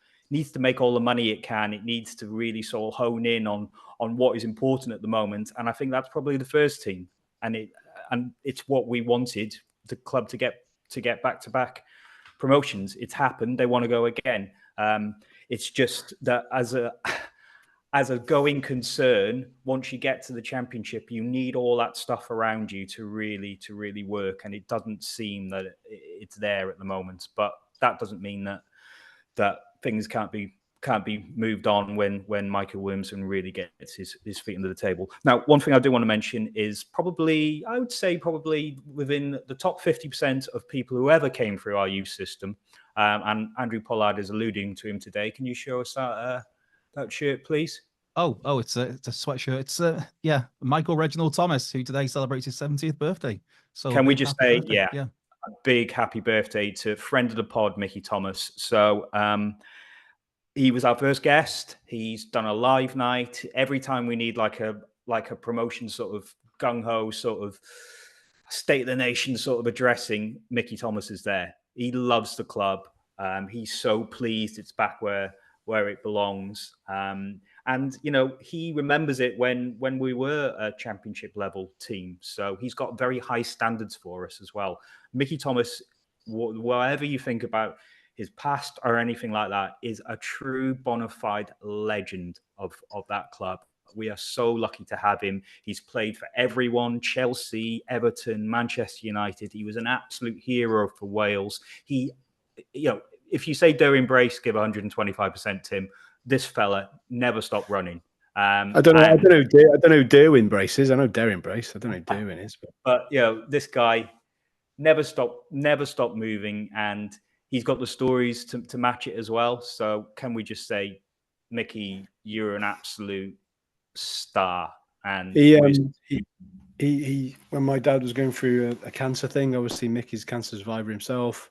make all the money it can. It needs to really sort of hone in on what is important at the moment. And I think that's probably the first team. And it's what we wanted the club to get back-to-back promotions. It's happened. They want to go again. It's just that as a going concern, once you get to the Championship, you need all that stuff around you to really work. And it doesn't seem that it's there at the moment. But that doesn't mean that things can't be moved on when Michael Williamson really gets his feet under the table. Now, one thing I do want to mention is probably within the top 50% of people who ever came through our youth system, and Andrew Pollard is alluding to him today. Can you show us that shirt, please?
Oh, it's a sweatshirt. It's Michael Reginald Thomas, who today celebrates his 70th birthday. So
can we just say,
birthday.
yeah, a big happy birthday to friend of the pod, Micky Thomas. So he was our first guest. He's done a live night. Every time we need like a promotion sort of gung-ho, sort of state of the nation sort of addressing, Micky Thomas is there. He loves the club. He's so pleased it's back where it belongs. And, you know, he remembers it when we were a Championship level team. So he's got very high standards for us as well. Micky Thomas, whatever you think about his past or anything like that, is a true bona fide legend of that club. We are so lucky to have him. He's played for everyone: Chelsea, Everton, Manchester United. He was an absolute hero for Wales. He, you know, if you say Derwin Brace, give 125%, Tim. This fella never stopped running.
I don't know who Derwin Brace is. I know Derwin Brace. I don't know who Derwin is.
But you know, this guy never stopped moving, and he's got the stories to match it as well. So can we just say, Micky, you're an absolute star. And
he when my dad was going through a cancer thing, obviously Micky's cancer survivor himself.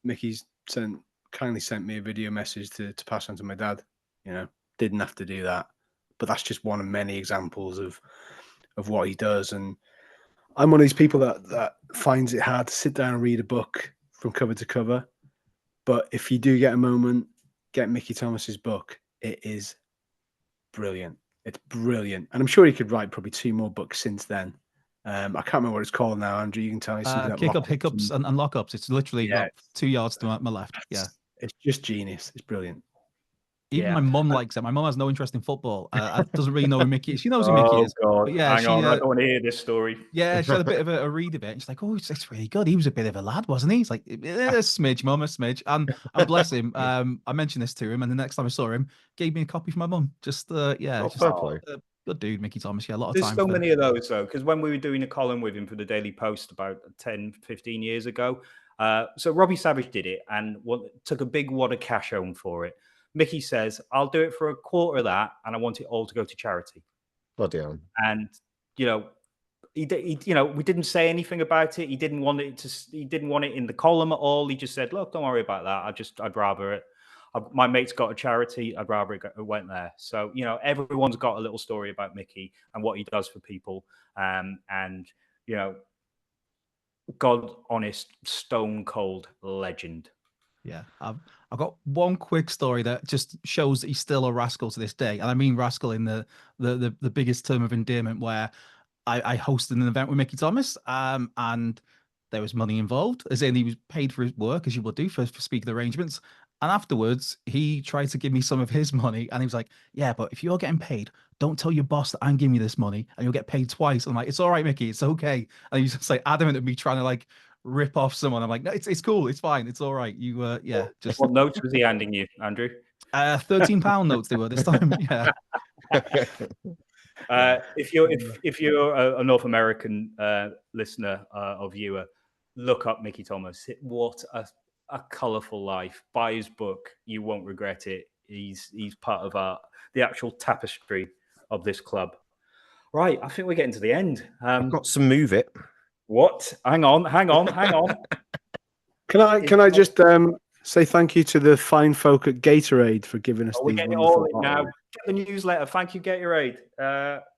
Micky's kindly sent me a video message to pass on to my dad. You know, didn't have to do that, but that's just one of many examples of what he does. And I'm one of these people that finds it hard to sit down and read a book from cover to cover. But if you do get a moment, get Micky Thomas's book. It is brilliant. It's brilliant. And I'm sure he could write probably 2 more books since then. I can't remember what it's called now, Andrew. You can tell me something.
Kick up, hiccups, and lockups. It's literally about 2 yards to my left. Yeah.
It's just genius. It's brilliant.
Even my mum likes it. My mum has no interest in football. Doesn't really know who Micky is. She knows who Micky is.
Oh, God. Yeah, hang on. I don't want to hear this story.
Yeah, she had a bit of a read of it. And she's like, oh, it's really good. He was a bit of a lad, wasn't he? He's like, a smidge, mum, a smidge. And bless him. I mentioned this to him, and the next time I saw him, gave me a copy for my mum. Just, good dude, Micky Thomas. Yeah, a lot of time.
There's so many of those, though, because when we were doing a column with him for the Daily Post about 10, 15 years ago, so Robbie Savage did it and took a big wad of cash home for it. Micky says, I'll do it for a quarter of that, and I want it all to go to charity.
Bloody hell.
And, you know, we didn't say anything about it. He didn't want it in the column at all. He just said, look, don't worry about that. I'd rather it. My mate's got a charity. I'd rather it went there. So, you know, everyone's got a little story about Micky and what he does for people. And, you know, God honest, stone cold legend.
Yeah, I've got one quick story that just shows that he's still a rascal to this day, and I mean rascal in the biggest term of endearment. Where I hosted an event with Micky Thomas, and there was money involved, as in he was paid for his work, as you would do for speaking arrangements. And afterwards, he tried to give me some of his money, and he was like, "Yeah, but if you're getting paid, don't tell your boss that I'm giving you this money, and you'll get paid twice." I'm like, "It's all right, Micky, it's okay." And he's just like adamant at me trying to like rip off someone. I'm like, no, it's cool, it's fine, it's all right. You just
what notes was he handing you, Andrew?
£13 notes they were this time. Yeah.
If you're a North American listener or viewer, look up Micky Thomas. What a colourful life. Buy his book, you won't regret it. He's part of the actual tapestry of this club. Right, I think we're getting to the end.
I've got some Move It.
What? Hang on.
Can I just say thank you to the fine folk at Gatorade for giving us
We're
these
getting it
wonderful
all in now.
bottles.
Get the newsletter. Thank you, Gatorade.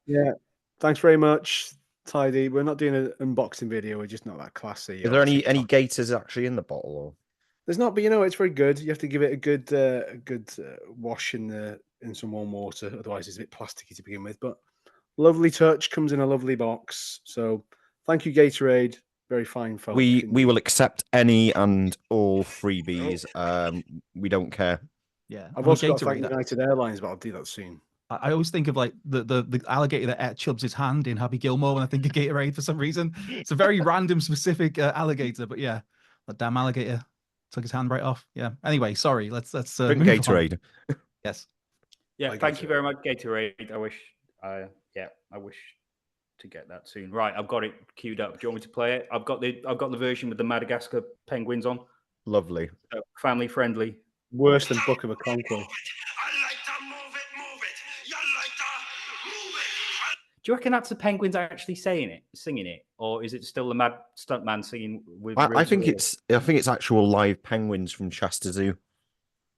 Yeah, thanks very much, Tidy. We're not doing an unboxing video. We're just not that classy.
Is there any gators actually in the bottle? Or?
There's not, but it's very good. You have to give it a good wash in some warm water. Otherwise, it's a bit plasticky to begin with. But lovely touch, comes in a lovely box. So thank you, Gatorade. Very fine folk.
We will accept any and all freebies. We don't care.
Yeah,
I've also got to thank United Airlines, but I'll do that soon.
I always think of like the alligator that ate Chubbs' hand in Happy Gilmore when I think of Gatorade for some reason. It's a very random, specific alligator, but yeah, that damn alligator took his hand right off. Yeah. Anyway, sorry. Let's
drink Gatorade.
Yes.
Yeah. Thank you very much, Gatorade. I wish to get that soon. Right, I've got it queued up. Do you want me to play it? I've got the version with the Madagascar penguins on.
Lovely.
So family friendly.
Worse than Book of a Conquest.
I like to move it. You like to move it.
Do you reckon that's the penguins actually singing it, or is it still the mad stuntman singing with?
I think it's actual live penguins from Chester Zoo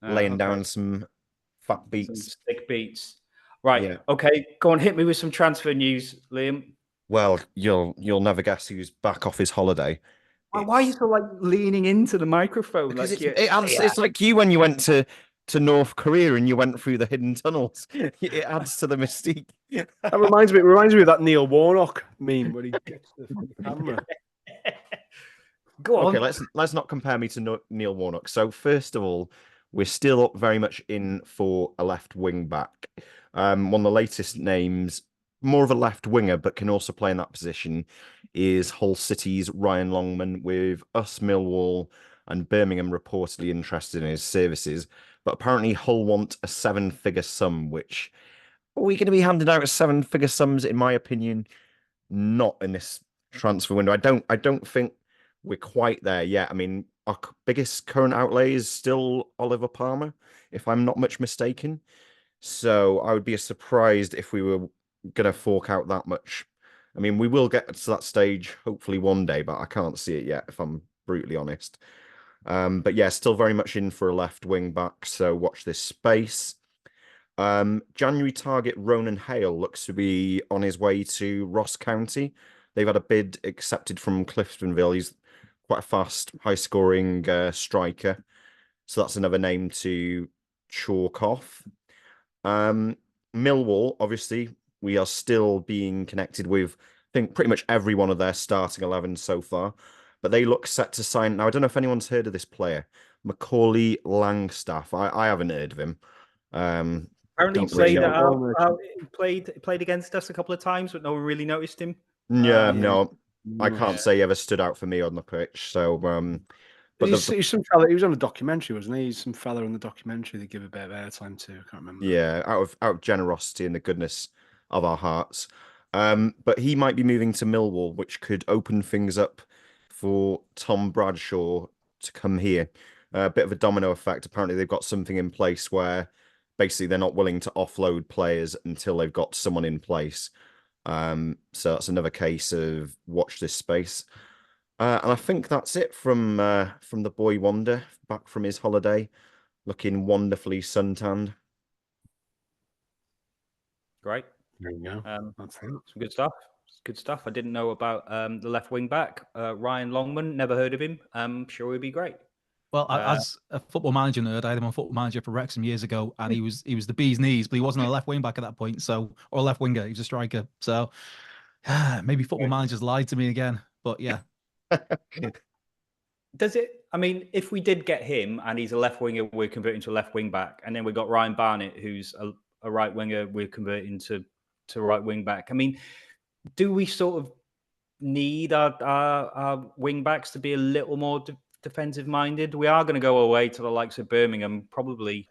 laying down some fat beats,
some sick beats. Right.
Yeah.
Okay. Go on. Hit me with some transfer news, Liam.
Well, you'll never guess who's back off his holiday.
Why are you so like leaning into the microphone?
Because
like
it's like you when you went to North Korea and you went through the hidden tunnels. It adds to the mystique.
That reminds me of that Neil Warnock meme where he gets the camera.
Go on.
Okay, let's not compare me to Neil Warnock. So first of all, we're still very much in for a left wing back. One of the latest names, more of a left winger, but can also play in that position, is Hull City's Ryan Longman, with us, Millwall and Birmingham reportedly interested in his services. But apparently Hull want a 7-figure sum, which are we going to be handing out 7-figure sums? In my opinion, not in this transfer window. I don't think we're quite there yet. I mean, our biggest current outlay is still Oliver Palmer, if I'm not much mistaken. So I would be surprised if we were going to fork out that much. I mean, we will get to that stage hopefully one day, but I can't see it yet, if I'm brutally honest. But yeah, still very much in for a left wing back, so watch this space. January target Ronan Hale looks to be on his way to Ross County. They've had a bid accepted from Cliftonville. He's quite a fast, high-scoring striker. So that's another name to chalk off. Millwall, obviously, we are still being connected with, I think, pretty much every one of their starting 11 so far. But they look set to sign. Now, I don't know if anyone's heard of this player, Macaulay Langstaff. I haven't heard of him.
Apparently played against us a couple of times, but no one really noticed him.
Yeah, no, I can't say he ever stood out for me on the pitch. So,
but he's some fella. He was on a documentary, wasn't he? He's some fella on the documentary they give a bit of airtime to. I can't remember.
Yeah, out of generosity and the goodness of our hearts. But he might be moving to Millwall, which could open things up for Tom Bradshaw to come here. A bit of a domino effect. Apparently, they've got something in place where basically they're not willing to offload players until they've got someone in place. So that's another case of watch this space. And I think that's it from the boy Wonder, back from his holiday, looking wonderfully suntanned.
Great.
There you go. That's
some good stuff. Good stuff. I didn't know about the left wing back, Ryan Longman. Never heard of him. I'm sure he'd be great.
Well, as a football manager nerd, I had him on Football Manager for Wrexham years ago, and he was the bee's knees, but he wasn't a left wing back at that point, or a left winger. He was a striker. So maybe Football Managers lied to me again. But yeah.
Does it? I mean, if we did get him and he's a left winger, we're converting to a left wing back, and then we've got Ryan Barnett, who's a right winger, we're converting to right wing back. I mean, do we sort of need our wing backs to be a little more defensive minded? We are going to go away to the likes of Birmingham, probably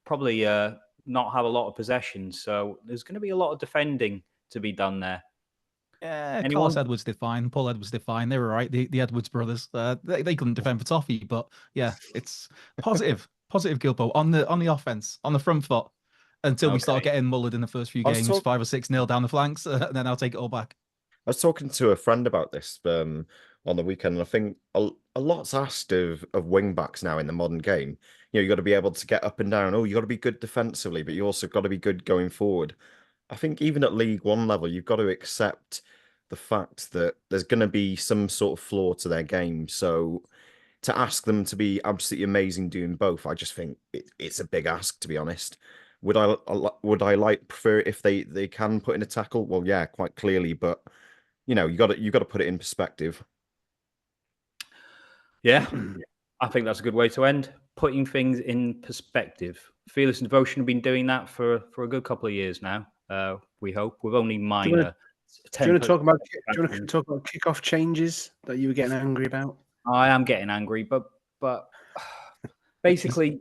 not have a lot of possession, so there's going to be a lot of defending to be done there.
Yeah, Carlos Edwards did fine. Paul Edwards did fine. They were right. The Edwards brothers. They couldn't defend for toffee, but yeah, it's positive. Positive, Gilbo, on the offense, on the front foot, until we start getting mullered in the first few games, 5 or 6-0 down the flanks, and then I'll take it all back.
was talking to a friend about this on the weekend, and I think a lot's asked of wing backs now in the modern game. You got to be able to get up and down. Oh, you got to be good defensively, but you also got to be good going forward. I think even at League One level, you've got to accept the fact that there's going to be some sort of flaw to their game. So to ask them to be absolutely amazing doing both, I just think it's a big ask, to be honest. Would I prefer it if they can put in a tackle? Well, yeah, quite clearly, but you got to put it in perspective.
Yeah, I think that's a good way to end. Putting things in perspective. Fearless and Devotion have been doing that for a good couple of years now. We hope with only minor.
Do you want to talk about kickoff changes that you were getting angry about?
I am getting angry, but basically,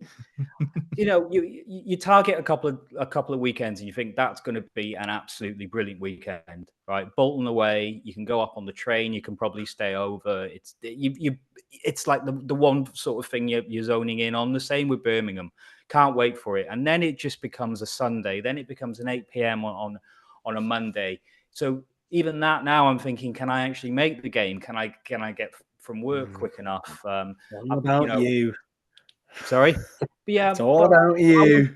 you target a couple of weekends and you think that's going to be an absolutely brilliant weekend, right? Bolton away, you can go up on the train, you can probably stay over. It's like the one sort of thing you're zoning in on. The same with Birmingham. Can't wait for it, and then it just becomes a Sunday. Then it becomes an 8 p.m. on a Monday. So even that now, I'm thinking, can I actually make the game? Can I get from work quick enough?
About you.
Sorry? But yeah,
it's all about you.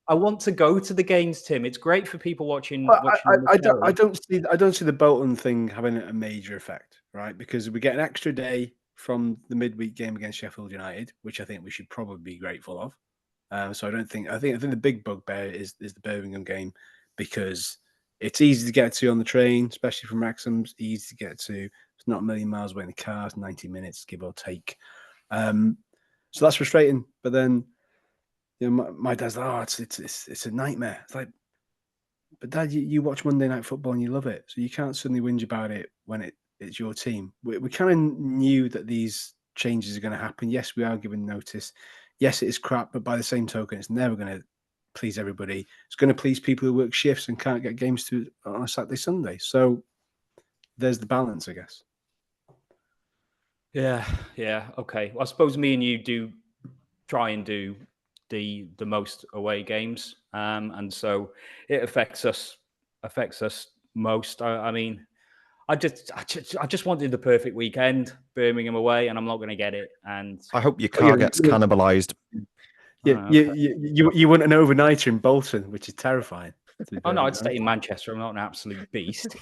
I want to go to the games, Tim. It's great for people watching.
I don't see the Bolton thing having a major effect, right? Because we get an extra day from the midweek game against Sheffield United, which I think we should probably be grateful of. So I think the big bugbear is the Birmingham game, because it's easy to get to on the train, especially from Wrexham. It's easy to get to. It's not a million miles away in the car. It's 90 minutes, give or take. So that's frustrating. But then, my dad's like, it's a nightmare. It's like, but Dad, you watch Monday Night Football and you love it, so you can't suddenly whinge about it when it's your team. We kind of knew that these changes are going to happen. Yes, we are giving notice. Yes, it is crap, but by the same token, it's never going to please everybody. It's going to please people who work shifts and can't get games to on a Saturday, Sunday. So there's the balance, I guess.
Yeah. Okay. Well, I suppose me and you do try and do the most away games, and so it affects us most. I mean, I just wanted the perfect weekend, Birmingham away, and I'm not going to get it. And
I hope your car gets cannibalised.
Yeah, you want an overnighter in Bolton, which is terrifying.
Oh no, I'd stay in Manchester. I'm not an absolute beast.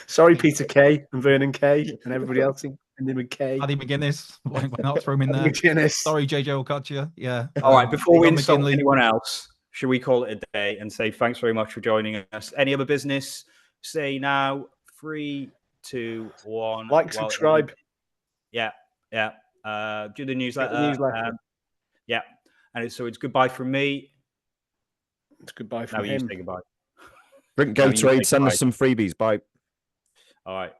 Sorry, Peter Kay and Vernon Kay and everybody else in with Kay.
Paddy McGuinness. Why not throw him in there?
McGuinness.
Sorry, JJ Okocha. Yeah.
All right, before we insult anyone else, should we call it a day and say thanks very much for joining us? Any other business? Say now. 3, 2, 1.
Like, subscribe.
Yeah. Do the newsletter. Yeah. And so it's goodbye from me.
It's goodbye from him.
Now you say goodbye.
Drink Gatorade, send us some freebies. Bye.
All right.